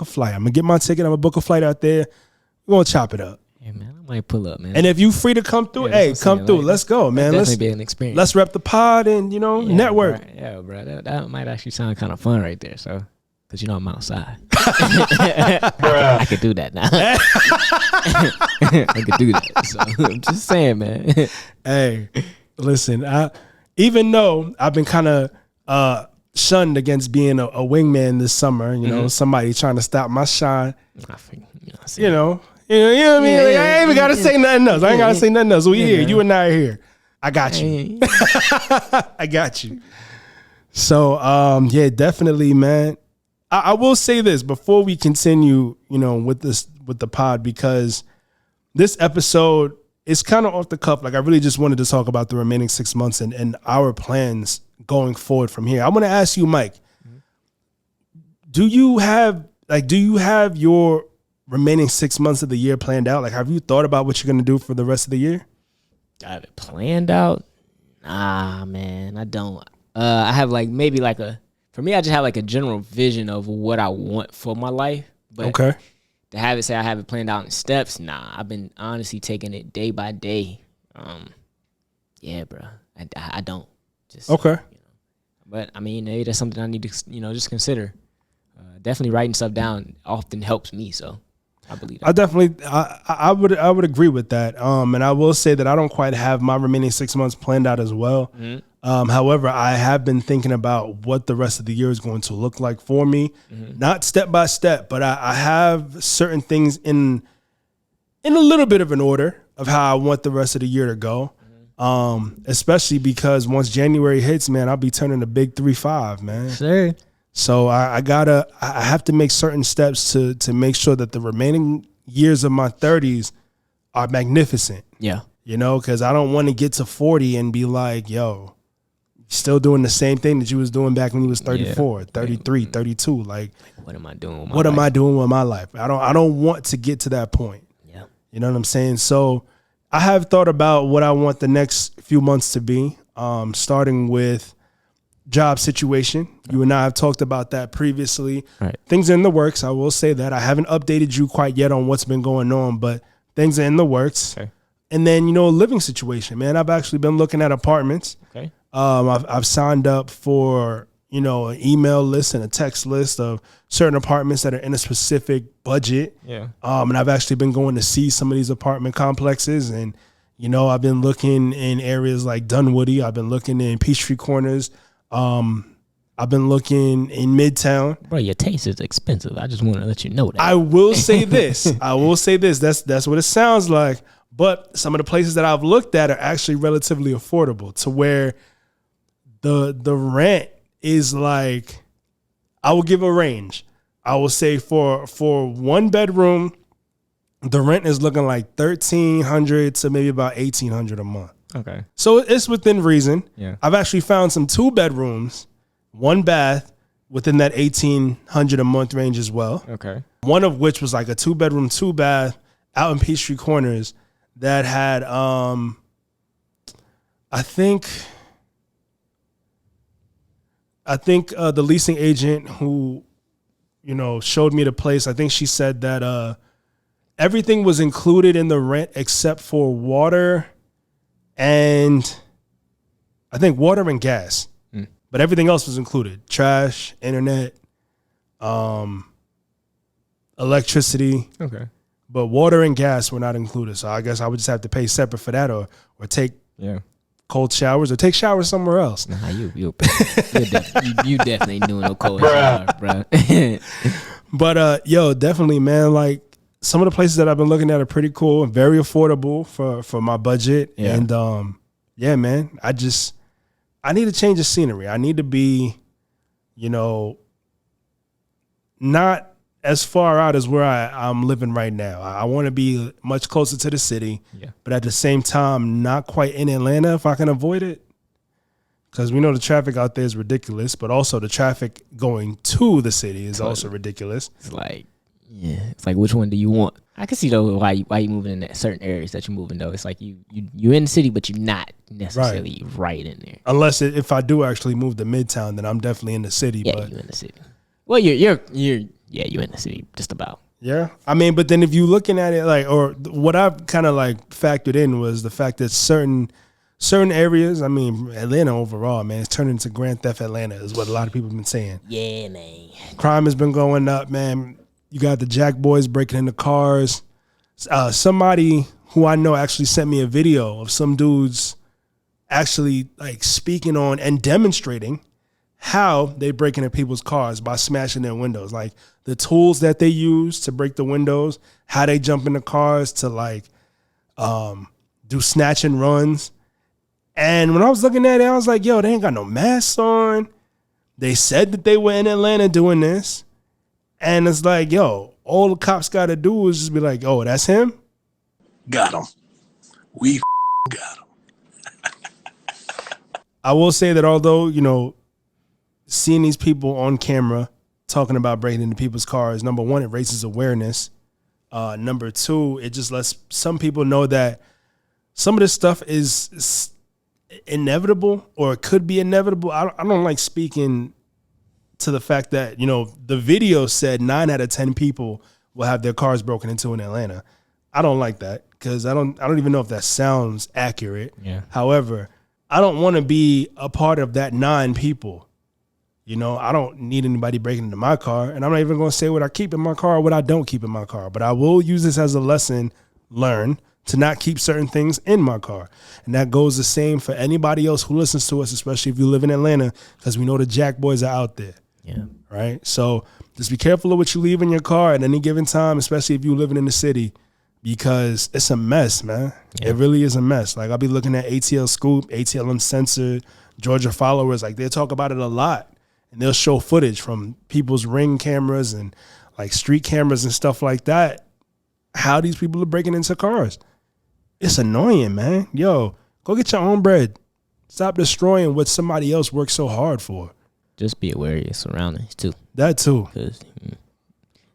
a flight. I'm gonna get my ticket. I'm gonna book a flight out there. We're gonna chop it up. Yeah, man, I might pull up, man. And if you free to come through, Yeah, come through. like, Let's go, man. Definitely be an experience. Let's rep the pod and network. Bro. Yeah, bro. That might actually sound kind of fun right there. So, because I'm outside, I could do that now. I could do that. So I'm just saying, man. Hey, listen. Even though I've been kind of shunned against being a wingman this summer, you know, somebody trying to stop my shine. You know what I mean? Like, I ain't even gotta say nothing else. I ain't gotta say nothing else. We here. You and I are here. I got you. I got you. So, yeah, definitely, man. I will say this before we continue, with the pod, because this episode is kind of off the cuff. Like, I really just wanted to talk about the remaining 6 months and our plans going forward from here. I want to ask you, Mike, do you have your remaining 6 months of the year planned out? Like, have you thought about what you're going to do for the rest of the year? I have it planned out? Nah, man, I don't. I have for me, I just have like a general vision of what I want for my life. But okay. To have it say I have it planned out in steps, nah, I've been honestly taking it day by day. Yeah, bro, I don't. Just okay. But I mean, maybe that's something I need to, just consider. Definitely writing stuff down often helps me, so I believe that. I would agree with that. And I will say that I don't quite have my remaining 6 months planned out as well. However, I have been thinking about what the rest of the year is going to look like for me, not step by step, but I have certain things in a little bit of an order of how I want the rest of the year to go. Especially because once January hits, man, I'll be turning a big 3-5, man. Sure. So I have to make certain steps to make sure that the remaining years of my 30s are magnificent. Yeah. Because I don't want to get to 40 and be like, yo, still doing the same thing that you was doing back when you was 34, 33, 32. Like, what am I doing with my life? What am I doing with my life? I don't want to get to that point. Yeah. You know what I'm saying? So I have thought about what I want the next few months to be, starting with job situation. You and I have talked about that previously. Right. Things are in the works. I will say that. I haven't updated you quite yet on what's been going on, but things are in the works. Okay. And then, living situation, man. I've actually been looking at apartments. Okay. I've signed up for, an email list and a text list of certain apartments that are in a specific budget. Yeah. And I've actually been going to see some of these apartment complexes, and, I've been looking in areas like Dunwoody. I've been looking in Peachtree Corners. I've been looking in Midtown. Bro, your taste is expensive. I just want to let you know that. I will say this. That's what it sounds like. But some of the places that I've looked at are actually relatively affordable, to where the rent is like, I will give a range. I will say for 1 bedroom, the rent is looking like $1,300 to maybe about $1,800 a month. Okay. So it's within reason. Yeah. I've actually found some 2 bedrooms, 1 bath within that $1,800 a month range as well. Okay. One of which was like a 2 bedroom, 2 bath out in Peachtree Corners that had, I think the leasing agent who, showed me the place, I think she said that everything was included in the rent except for water and I think water and gas. But everything else was included. Trash, internet, electricity. Okay. But water and gas were not included. So I guess I would just have to pay separate for that or take cold showers or take showers somewhere else. Nah, you definitely doing no cold shower, bro. But definitely, man, like some of the places that I've been looking at are pretty cool and very affordable for my budget. Yeah. And man, I need to change the scenery. I need to be, not as far out as where I'm living right now. I want to be much closer to the city, but at the same time, not quite in Atlanta if I can avoid it. Because we know the traffic out there is ridiculous, but also the traffic going to the city is also ridiculous. It's like, which one do you want? I can see though why you moving in certain areas that you're moving though. It's like you're in the city, but you're not necessarily right in there. Unless if I do actually move to Midtown, then I'm definitely in the city. Yeah, but you're in the city. Well, you're in the city just about. Yeah. I mean, but then if you're looking at it like, or what I've kind of like factored in was the fact that certain areas, I mean, Atlanta overall, man, it's turning into Grand Theft Atlanta is what a lot of people have been saying. Yeah, man. Crime has been going up, man. You got the Jack Boys breaking into cars. Somebody who I know actually sent me a video of some dudes actually like speaking on and demonstrating how they break into people's cars by smashing their windows. Like the tools that they use to break the windows, how they jump into cars to like do snatch and runs. And when I was looking at it, I was like, yo, they ain't got no masks on. They said that they were in Atlanta doing this. And it's like, yo, all the cops got to do is just be like, oh, that's him? Got him. We got him. I will say that although, seeing these people on camera talking about breaking into people's cars, number one, it raises awareness. Number two, it just lets some people know that some of this stuff is inevitable or it could be inevitable. I don't like speaking to the fact that, the video said 9 out of 10 people will have their cars broken into in Atlanta. I don't like that because I don't even know if that sounds accurate. Yeah. However, I don't want to be a part of that 9 people You know, I don't need anybody breaking into my car, and I'm not even going to say what I keep in my car or what I don't keep in my car, but I will use this as a lesson learned to not keep certain things in my car. And that goes the same for anybody else who listens to us, especially if you live in Atlanta, because we know the Jack boys are out there. Yeah. Right? So just be careful of what you leave in your car at any given time, especially if you're living in the city, because it's a mess, man. Yeah. It really is a mess. Like, I'll be looking at ATL Scoop, ATL Uncensored, Georgia Followers. Like, they talk about it a lot. And they'll show footage from people's Ring cameras and like street cameras and stuff like that, how these people are breaking into cars. It's annoying, man. Yo, go get your own bread. Stop destroying what somebody else worked so hard for. Just be aware of your surroundings, too. That, too. Because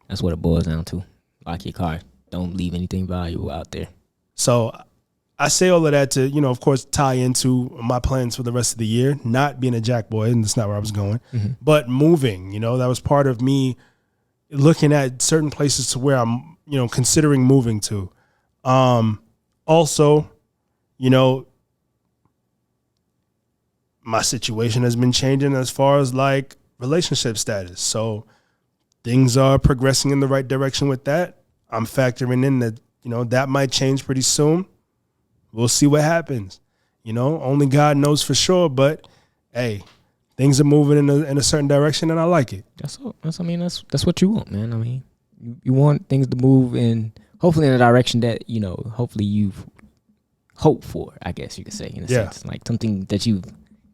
that's what it boils down to. Lock your car. Don't leave anything valuable out there. So I say all of that to, you know, of course, tie into my plans for the rest of the year, not being a Jack boy, and that's not where I was going, but moving, you know, that was part of me looking at certain places to where I'm, you know, considering moving to. Also, you know, my situation has been changing as far as like relationship status. So things are progressing in the right direction with that. I'm factoring in that, you know, that might change pretty soon. We'll see what happens. You know, only God knows for sure. But hey, things are moving in a certain direction, and I like it. That's what you want, man. I mean, you want things to move in, hopefully in a direction that, you know, hopefully you've hoped for, I guess you could say, in a sense. Like something that you've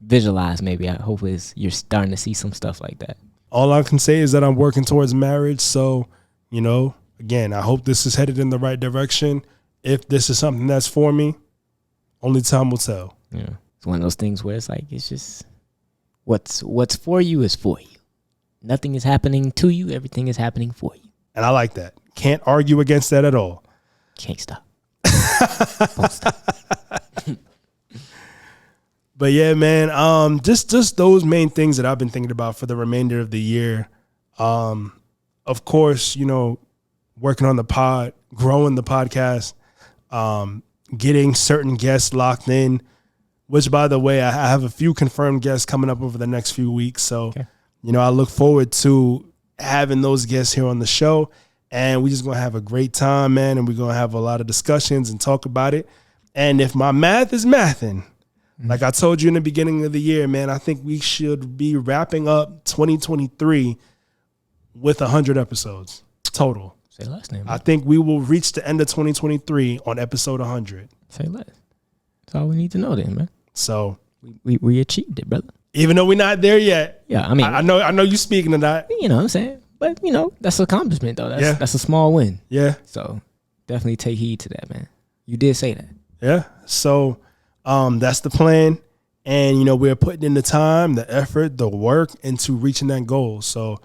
visualized maybe. Hopefully you're starting to see some stuff like that. All I can say is that I'm working towards marriage. So, you know, again, I hope this is headed in the right direction. If this is something that's for me, only time will tell. Yeah, it's one of those things where it's like, it's just what's for you is for you. Nothing is happening to you. Everything is happening for you. And I like that. Can't argue against that at all. Can't stop. Won't stop. But yeah, man, just those main things that I've been thinking about for the remainder of the year. Of course, you know, working on the pod, growing the podcast, getting certain guests locked in, which, by the way, I have a few confirmed guests coming up over the next few weeks. So, you know, I look forward to having those guests here on the show, and we're just going to have a great time, man, and we're going to have a lot of discussions and talk about it. And if my math is mathing, like I told you in the beginning of the year, man, I think we should be wrapping up 2023 with 100 episodes total. Say less, name. I think we will reach the end of 2023 on episode 100. Say less. That's all we need to know then, man. So we achieved it, brother. Even though we're not there yet. Yeah, I mean, I know you speaking of that. You know what I'm saying? But, you know, that's an accomplishment, though. That's a small win. Yeah. So definitely take heed to that, man. You did say that. Yeah. So that's the plan. And, you know, we're putting in the time, the effort, the work into reaching that goal. So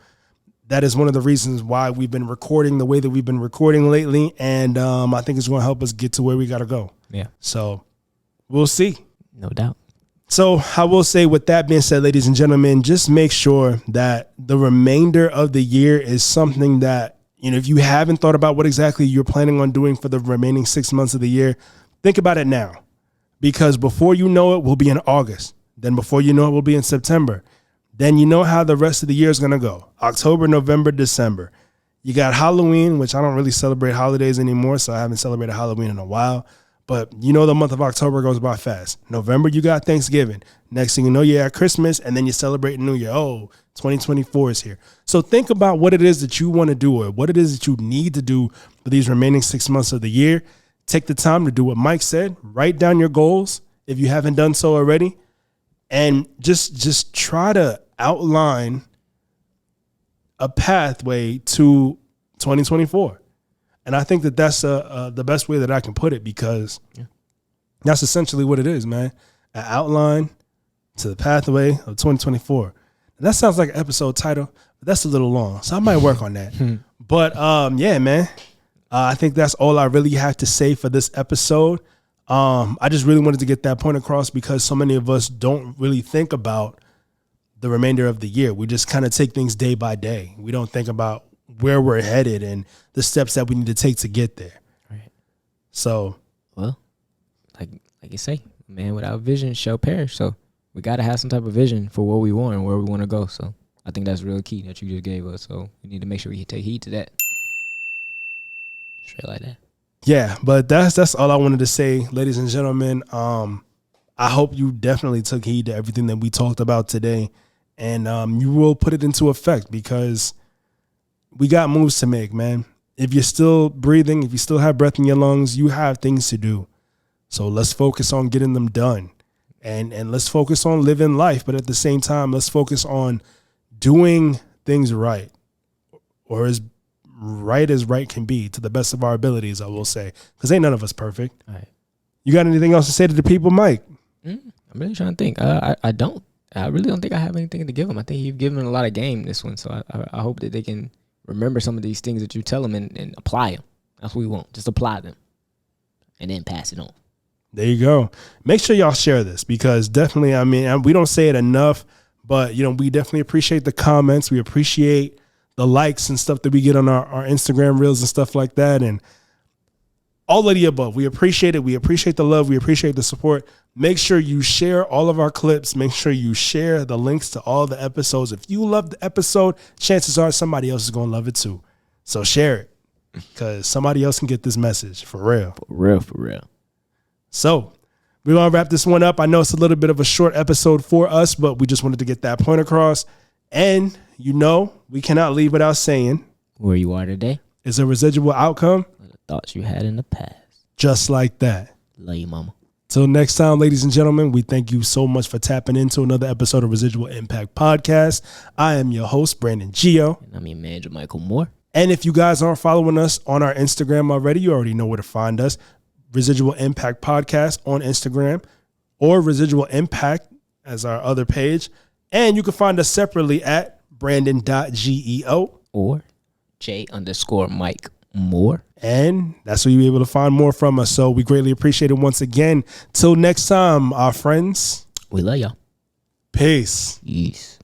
that is one of the reasons why we've been recording the way that we've been recording lately. And I think it's going to help us get to where we got to go. Yeah. So we'll see. No doubt. So I will say, with that being said, ladies and gentlemen, just make sure that the remainder of the year is something that, you know, if you haven't thought about what exactly you're planning on doing for the remaining 6 months of the year, think about it now. Because before you know it, we'll be in August. Then before you know it, we'll be in September. Then you know how the rest of the year is going to go. October, November, December. You got Halloween, which I don't really celebrate holidays anymore, so I haven't celebrated Halloween in a while. But you know the month of October goes by fast. November, you got Thanksgiving. Next thing you know, you're at Christmas, and then you celebrate New Year. Oh, 2024 is here. So think about what it is that you want to do or what it is that you need to do for these remaining 6 months of the year. Take the time to do what Mike said. Write down your goals if you haven't done so already. And just try to outline a pathway to 2024. And I think that that's the best way that I can put it, because that's essentially what it is, man. An outline to the pathway of 2024. And that sounds like an episode title, but that's a little long, so I might work on that. But yeah, man, I think that's all I really have to say for this episode. I just really wanted to get that point across because so many of us don't really think about the remainder of the year. We just kind of take things day by day. We don't think about where we're headed and the steps that we need to take to get there. Right. So, well, like you say, man, without vision shall perish. So we got to have some type of vision for what we want and where we want to go. So I think that's real key that you just gave us. So we need to make sure we take heed to that. Straight like that. Yeah, but that's all I wanted to say, ladies and gentlemen. I hope you definitely took heed to everything that we talked about today, and you will put it into effect because we got moves to make, man. If you're still breathing, if you still have breath in your lungs, you have things to do. So let's focus on getting them done, and let's focus on living life. But at the same time, let's focus on doing things right, or as right can be, to the best of our abilities, I will say, because ain't none of us perfect. All right. You got anything else to say to the people, Mike? I'm really trying to think. I don't. I really don't think I have anything to give them. I think you've given them a lot of game this one, so I hope that they can remember some of these things that you tell them and apply them. That's what we want. Just apply them and then pass it on. There you go. Make sure y'all share this because definitely, I mean, we don't say it enough, but, you know, we definitely appreciate the comments. We appreciate the likes and stuff that we get on our Instagram reels and stuff like that. And all of the above. We appreciate it. We appreciate the love. We appreciate the support. Make sure you share all of our clips. Make sure you share the links to all the episodes. If you love the episode, chances are somebody else is going to love it too. So share it because somebody else can get this message for real. For real. So we're going to wrap this one up. I know it's a little bit of a short episode for us, but we just wanted to get that point across. And, you know, we cannot leave without saying, where you are today is a residual outcome. the thoughts you had in the past. Just like that. Love you, mama. Till next time, ladies and gentlemen, we thank you so much for tapping into another episode of Residual Impact Podcast. I am your host, Brandon Gio. And I'm your man, JaMichael Moore. And if you guys aren't following us on our Instagram already, you already know where to find us. Residual Impact Podcast on Instagram, or Residual Impact as our other page. And you can find us separately at Brandon.geo. Or J_Mike Moore. And that's where you'll be able to find more from us. So we greatly appreciate it once again. Till next time, our friends. We love y'all. Peace. Peace.